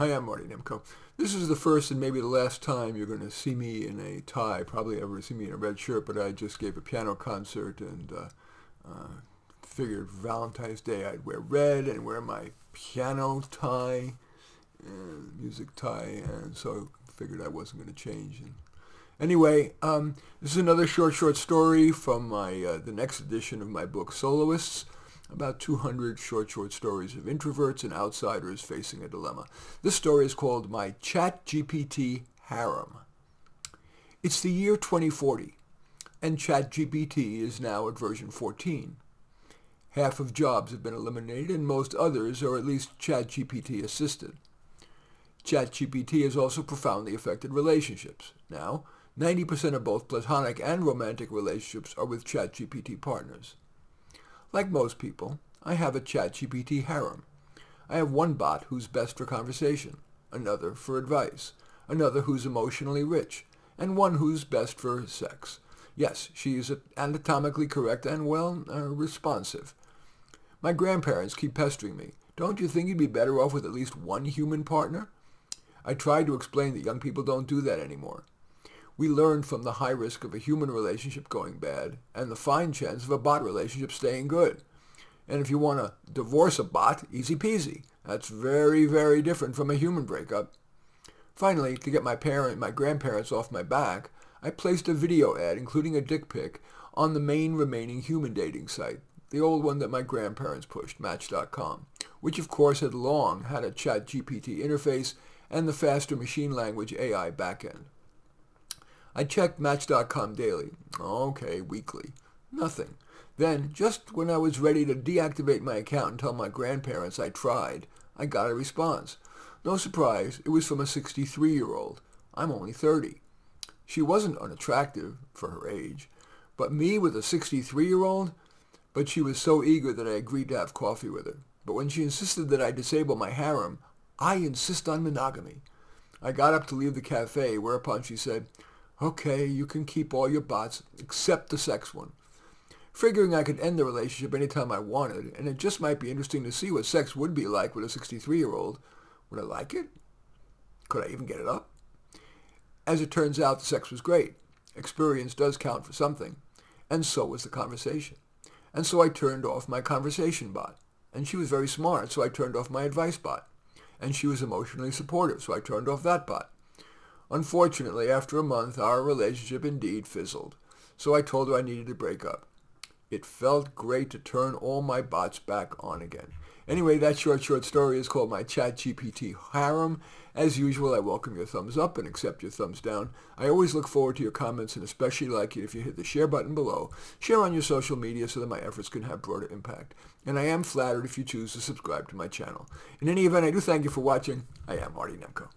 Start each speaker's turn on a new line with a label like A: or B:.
A: Hi, I'm Marty Nemko. This is the first and maybe the last time you're going to see me in a tie, probably ever see me in a red shirt, but I just gave a piano concert and figured Valentine's Day I'd wear red and wear my piano tie, music tie, and so figured I wasn't going to change. And anyway, this is another short story from the next edition of my book, Soloists. About 200 short stories of introverts and outsiders facing a dilemma. This story is called My ChatGPT Harem. It's the year 2040, and ChatGPT is now at version 14. Half of jobs have been eliminated, and most others are at least ChatGPT assisted. ChatGPT has also profoundly affected relationships. Now, 90% of both platonic and romantic relationships are with ChatGPT partners. Like most people, I have a ChatGPT harem. I have one bot who's best for conversation, another for advice, another who's emotionally rich, and one who's best for sex. Yes, she's anatomically correct and, responsive. My grandparents keep pestering me. Don't you think you'd be better off with at least one human partner? I tried to explain that young people don't do that anymore. We learned from the high risk of a human relationship going bad and the fine chance of a bot relationship staying good. And if you want to divorce a bot, easy peasy. That's very, very different from a human breakup. Finally, to get my grandparents off my back, I placed a video ad, including a dick pic, on the main remaining human dating site, the old one that my grandparents pushed, Match.com, which of course had long had a ChatGPT interface and the faster machine language AI backend. I checked Match.com daily. Okay, weekly. Nothing. Then, just when I was ready to deactivate my account and tell my grandparents I tried, I got a response. No surprise, it was from a 63-year-old. I'm only 30. She wasn't unattractive for her age, but me with a 63-year-old? But she was so eager that I agreed to have coffee with her. But when she insisted that I disable my harem, I insist on monogamy. I got up to leave the cafe, whereupon she said, "Okay, you can keep all your bots, except the sex one." Figuring I could end the relationship anytime I wanted, and it just might be interesting to see what sex would be like with a 63-year-old. Would I like it? Could I even get it up? As it turns out, the sex was great. Experience does count for something. And so was the conversation. And so I turned off my conversation bot. And she was very smart, so I turned off my advice bot. And she was emotionally supportive, so I turned off that bot. Unfortunately, after a month, our relationship indeed fizzled, so I told her I needed to break up. It felt great to turn all my bots back on again. Anyway, that short story is called My ChatGPT Harem. As usual, I welcome your thumbs up and accept your thumbs down. I always look forward to your comments and especially like it if you hit the share button below. Share on your social media so that my efforts can have broader impact. And I am flattered if you choose to subscribe to my channel. In any event, I do thank you for watching. I am Marty Nemko.